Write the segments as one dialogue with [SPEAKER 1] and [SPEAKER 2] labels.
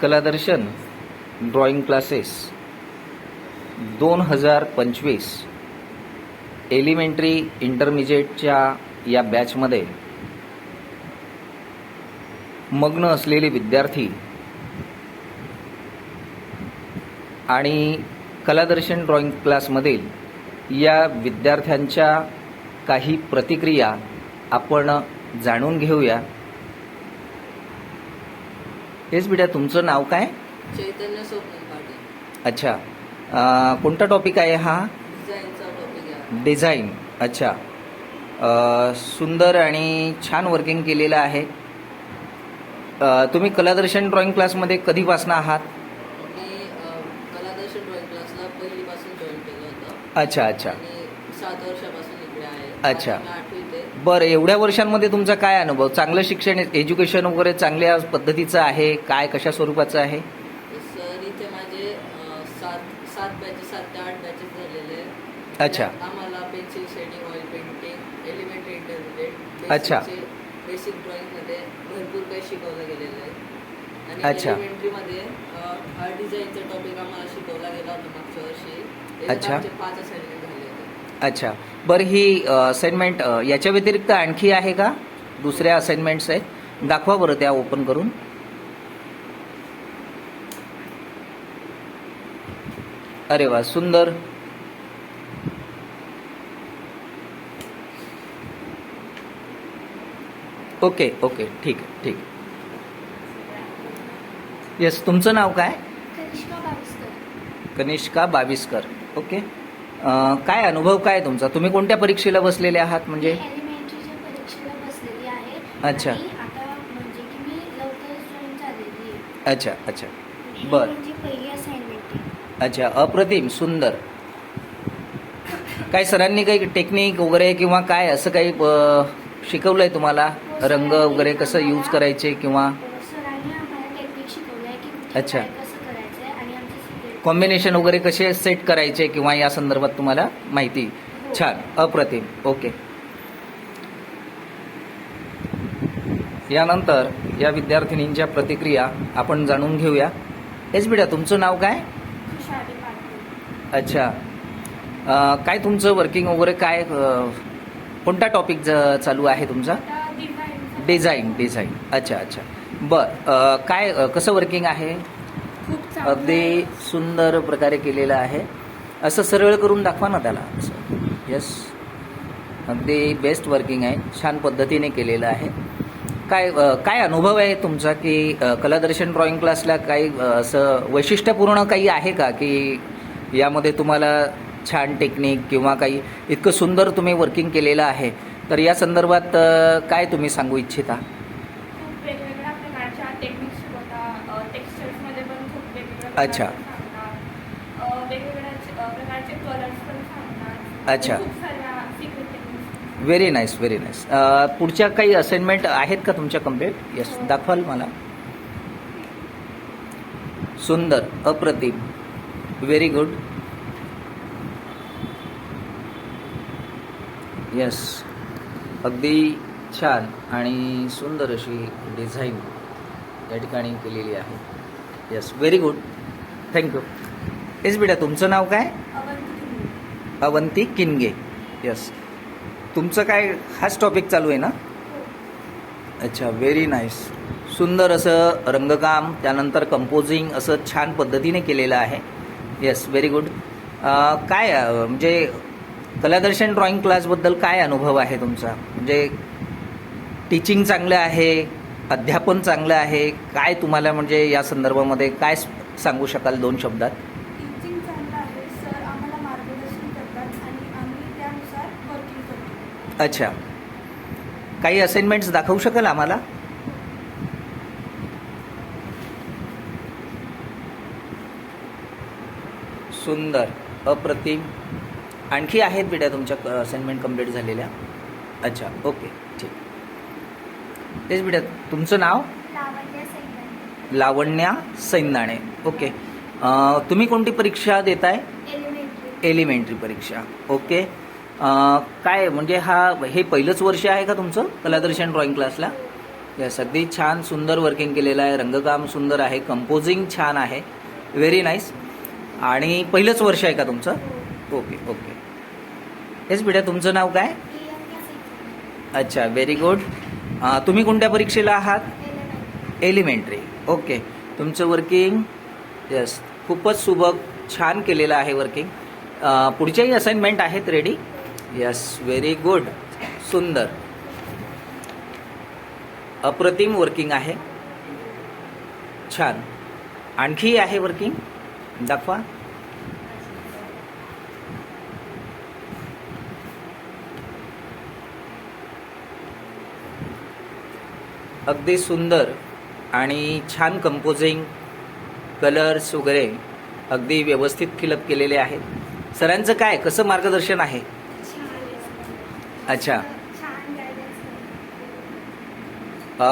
[SPEAKER 1] कलादर्शन drawing classes 2025 elementary इंटरमिजिएटच्या या बॅचमध्ये मग्न असलेले विद्यार्थी आणि कलादर्शन ड्रॉइंग क्लासमधील या विद्यार्थ्यांच्या काही प्रतिक्रिया आपण जाणून घेऊया. हेच बेटा, तुमचं नाव काय?
[SPEAKER 2] चैतन्य स्वप्न पाटील.
[SPEAKER 1] अच्छा, कोणता टॉपिक आहे हा?
[SPEAKER 2] डिझाईनचा टॉपिक आहे.
[SPEAKER 1] डिझाईन. अच्छा, सुंदर आणि छान वर्किंग केलेलं आहे. तुम्ही कलादर्शन ड्रॉइंग क्लासमध्ये कधीपासून आहात?
[SPEAKER 2] मी कलादर्शन ड्रॉइंग क्लासला पहिलीपासून जॉईन केलं होतं.
[SPEAKER 1] अच्छा अच्छा
[SPEAKER 2] आणि 7 वर्षापासून इकडे आहे.
[SPEAKER 1] अच्छा.
[SPEAKER 2] मी 8वीत आहे.
[SPEAKER 1] बरं, एवढ्या वर्षांमध्ये तुमचा काय अनुभव? चांगलं शिक्षण, एज्युकेशन वगैरे चांगल्या पद्धतीचं आहे काय, कशा स्वरूपाचं आहे?
[SPEAKER 2] सर, इथे माझे 7 बॅचेस, 7 ते 8 बॅचेस झालेले आहेत.
[SPEAKER 1] अच्छा.
[SPEAKER 2] आम्हाला pencil shading, oil painting, elementary intermediate,
[SPEAKER 1] अच्छा.
[SPEAKER 2] बेसिक ड्रॉइंगमध्ये भरपूर काही शिकवलं गेलेलं आहे. आणि
[SPEAKER 1] अच्छा.
[SPEAKER 2] एलिमेंटरीमध्ये आर्ट डिझाईनचा टॉपिक आम्हाला शिकवला गेला होता मागच्या वर्षी.
[SPEAKER 1] अच्छा.
[SPEAKER 2] 5 असाइनमेंट झाले होते.
[SPEAKER 1] अच्छा, बरं, ही असाइनमेंट याच्या व्यतिरिक्त आणखी आहे का? दुसऱ्या असाइनमेंट्स आहेत, दाखवा बरं त्या ओपन करून. अरे वा, सुंदर. ओके ओके, ठीक आहे, ठीक. येस, तुमचं नाव काय?
[SPEAKER 3] कनिष्का बाविस्कर.
[SPEAKER 1] कनिष्का बाविस्कर. ओके. काय अनुभव काय तुमचा? तुम्ही कोणत्या परीक्षेला बसलेले आहात? म्हणजे
[SPEAKER 3] एलिमेंटरीच्या परीक्षेला बसलेली आहे.
[SPEAKER 1] अच्छा.
[SPEAKER 3] आणि आता म्हणजे की मी लवकरच जॉईन झालेली आहे.
[SPEAKER 1] अच्छा अच्छा,
[SPEAKER 3] ही
[SPEAKER 1] बर.
[SPEAKER 3] म्हणजे पहिली असाइनमेंट आहे.
[SPEAKER 1] अच्छा, अप्रतिम, सुंदर. काय सरांनी काही टेक्निक वगैरे किंवा काय असं काही शिकवलंय तुम्हाला? रंग वगैरे कसं यूज करायचे किंवा
[SPEAKER 3] सरांनी आम्हाला टेक्निक शिकवलं आहे की कुठे
[SPEAKER 1] अच्छा.
[SPEAKER 3] काय कसं करायचं आहे आणि आमचे सिक्रेट
[SPEAKER 1] कॉम्बिनेशन वगैरे कसे सेट करायचे किंवा या संदर्भात तुम्हाला माहिती? छान, अप्रतिम. ओके. यानंतर या विद्यार्थिनींच्या प्रतिक्रिया आपण जाणून घेऊया. हेच बेटा, तुमचं नाव काय?
[SPEAKER 3] खुशाली पाटील.
[SPEAKER 1] अच्छा, काय तुमचं वर्किंग वगैरे काय, कोणता टॉपिक चालू आहे तुमचा?
[SPEAKER 3] आता डिझाईनचं
[SPEAKER 1] डिझाईन. डिझाईन. अच्छा अच्छा, बर. काय कसं वर्किंग आहे?
[SPEAKER 3] खूप चांगलं
[SPEAKER 1] अगदी
[SPEAKER 3] आहे.
[SPEAKER 1] सुंदर प्रकारे केलेलं आहे. असं सरळ करून दाखवा ना त्याला. असं. येस, अगदी बेस्ट वर्किंग आहे, छान पद्धतीने केलेलं आहे. काय काय अनुभव आहे तुमचा की कलादर्शन ड्रॉइंग क्लासला काही असं वैशिष्ट्यपूर्ण काही आहे का की यामध्ये तुम्हाला छान टेक्निक किंवा काही इतकं सुंदर तुम्ही वर्किंग केलेलं आहे, तर या संदर्भात काय तुम्ही सांगू इच्छिता?
[SPEAKER 4] खूप वेगवेगळ्या प्रकारच्या टेक्निक्स शिकवतात. टेक्स्चर्समध्ये पण खूप वेगवेगळ्या
[SPEAKER 1] अच्छा.
[SPEAKER 4] प्रकारचे सांगतात. वेगवेगळ्या प्रकारचे कलर्स पण सांगतात.
[SPEAKER 1] अच्छा.
[SPEAKER 4] खूप साऱ्या secret techniques.
[SPEAKER 1] Very nice, very nice. पुढच्या काही असाइनमेंट आहेत का तुमच्या कम्प्लीट? येस, दाखवाल मला? सुंदर, अप्रतिम, व्हेरी गुड. येस, अगदी छान आणि सुंदर अशी डिझाईन या ठिकाणी केलेली आहे. Yes, very good, thank you. हेच बेटा, तुमचं नाव काय?
[SPEAKER 4] अवंती.
[SPEAKER 1] अवंती किनगे. येस, तुमचं काय हाच टॉपिक चालू आहे ना? अच्छा, व्हेरी नाईस. सुंदर असं रंगकाम, त्यानंतर कंपोजिंग असं छान पद्धतीने केलेलं आहे. Yes, very good. काय म्हणजे कलादर्शन ड्रॉइंग क्लासबद्दल काय अनुभव आहे तुमचा? म्हणजे टीचिंग चांगलं आहे, अध्यापन चांगलं आहे, काय तुम्हाला म्हणजे या संदर्भामध्ये काय सांगू शकाल 2 शब्दात?
[SPEAKER 4] टीचिंग चांगलं आहे. सर आम्हाला मार्गदर्शन करतात आणि आम्ही त्यानुसार वर्किंग करतो.
[SPEAKER 1] अच्छा, काही असाइनमेंट्स दाखवू शकाल आम्हाला? सुंदर, अप्रतिम. आणखी आहेत बेटा तुमच्या असाइनमेंट कंप्लीट झालेल्या? अच्छा, ओके, ठीक. तेच बेटा, तुमचं नाव?
[SPEAKER 3] लावण्य सैनी.
[SPEAKER 1] लावण्या सैंदाणे. ओके. तुम्ही कोणती परीक्षा देताय?
[SPEAKER 3] एलिमेंटरी.
[SPEAKER 1] एलिमेंटरी परीक्षा. ओके. काय म्हणजे हे पहिलंच वर्ष आहे का तुमचं कलादर्शन ड्रॉइंग क्लासला? यस, अगदी छान सुंदर वर्किंग केलेलं आहे, रंगकाम सुंदर आहे, कंपोजिंग छान आहे, व्हेरी नाईस. आणि पहिलंच वर्ष आहे का तुमचं? Okay okay. येस बेटा, तुमचं नाव काय? अच्छा, व्हेरी गुड. तुम्ही कोणत्या परीक्षेला आहात? एलिमेंटरी. ओके. तुमचं वर्किंग यस खूपच सुबक छान केलेलं आहे वर्किंग. पुढच्याही असाइनमेंट आहेत रेडी? यस, व्हेरी गुड, सुंदर, अप्रतिम वर्किंग आहे, छान. आणखी आहे वर्किंग, दाखवा. अगदी सुंदर आणि छान कंपोजिंग, कलर्स वगैरे अगदी व्यवस्थित फिलअप केलेले आहेत. सरांचं काय, कसं मार्गदर्शन आहे? अच्छा,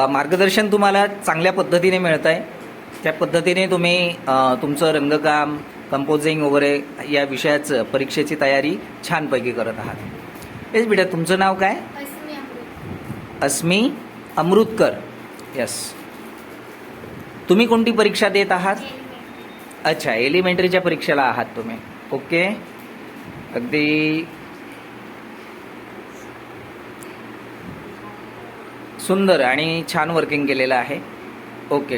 [SPEAKER 1] मार्गदर्शन तुम्हाला चांगल्या पद्धतीने मिळत आहे. त्या पद्धतीने तुम्ही तुमचं रंगकाम, कंपोजिंग वगैरे या विषयाचं परीक्षेची तयारी छानपैकी करत आहात. हेच बेटा, तुमचं नाव काय? अस्मी अमृतकर. यस. तुम्ही कोणती परीक्षा देत आहात? अच्छा, एलिमेंटरीच्या परीक्षेला आहात तुम्ही. ओके. अगदी सुंदर आणि छान वर्किंग केलेलं आहे. ओके.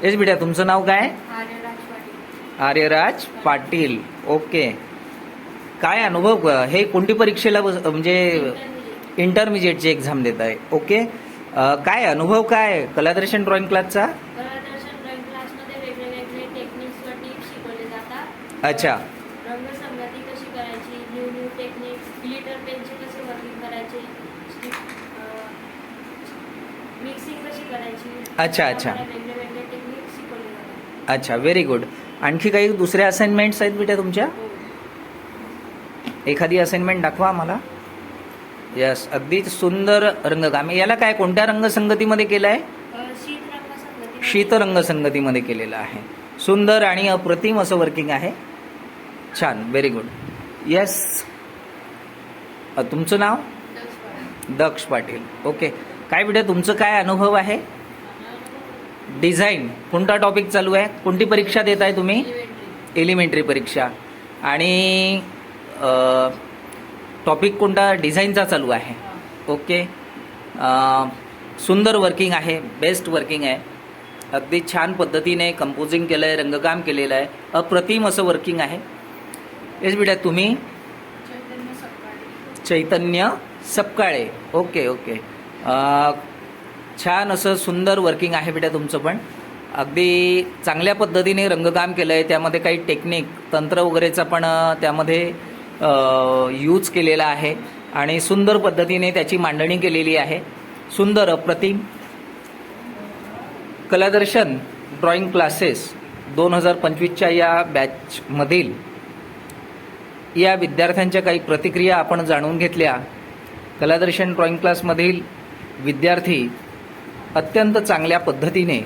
[SPEAKER 1] येस बेटा, तुमचं नाव काय? आर्यराज पाटील. ओके. काय अनुभव, हे कोणती परीक्षेला म्हणजे इंटरमिजिएटची एक्झाम देत आहे? ओके. काय अनुभव, काय कलादर्शन ड्रॉइंग क्लासचा?
[SPEAKER 3] कलादर्शन ड्रॉइंग क्लासमध्ये वेगवेगळे टेक्निक्स व टिप्स शिकवले जातात.
[SPEAKER 1] अच्छा.
[SPEAKER 3] रंगसंगती कशी करायची, न्यू टेक्निक्स, ग्लिटर पेनचे कसे वर्किंग करायचे, मिक्सिंग कशी करायची.
[SPEAKER 1] अच्छा अच्छा.
[SPEAKER 3] वेगवेगळे टेक्निक्स शिकवले जातात.
[SPEAKER 1] अच्छा, व्हेरी गुड. आणखी काही दुसऱ्या असाइनमेंट्स आहेत बेटा तुमच्या? एखादी असाइनमेंट दाखवा मला. यस, अगदी सुंदर रंगकाम. याला काय, कोणत्या रंगसंगतीमध्ये केलं आहे? शीत रंगसंगतीमध्ये केलेलं आहे. सुंदर आणि अप्रतिम असं वर्किंग आहे, छान, व्हेरी गुड. यस. तुमचं नाव? दक्ष पाटील. ओके. काय बेटा, तुमचं काय अनुभव आहे? डिझाईन. कोणता टॉपिक चालू आहे? कोणती परीक्षा देत आहे तुम्ही? एलिमेंटरी परीक्षा. आणि टॉपिक कोणता? डिझाईनचा चालू आहे. ओके. सुंदर वर्किंग आहे, बेस्ट वर्किंग आहे. अगदी छान पद्धतीने कंपोजिंग केलं आहे, रंगकाम केलेलं आहे, अप्रतिम असं वर्किंग आहे. येस बेटा, तुम्ही? चैतन्य सपकाळे. Okay okay. छान असं सुंदर वर्किंग आहे बेटा तुमचं पण. अगदी चांगल्या पद्धतीने रंगकाम केलं आहे. त्यामध्ये काही टेक्निक, तंत्र वगैरेचा पण त्यामध्ये यूज केलेला आहे आणि सुंदर पद्धतीने त्याची मांडणी केलेली आहे. सुंदर, अप्रतिम. कलादर्शन ड्रॉइंग क्लासेस 2025च्या या बॅचमधील या विद्यार्थ्यांच्या काही प्रतिक्रिया आपण जाणून घेतल्या. कलादर्शन ड्रॉइंग क्लासमधील विद्यार्थी अत्यंत चांगल्या पद्धतीने,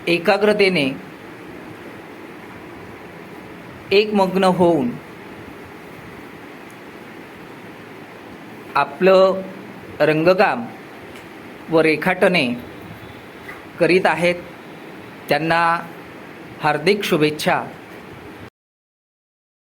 [SPEAKER 1] एकाग्रतेने, एकमग्न होऊन आपलं रंगकाम व रेखाटने करीत आहेत. त्यांना हार्दिक शुभेच्छा.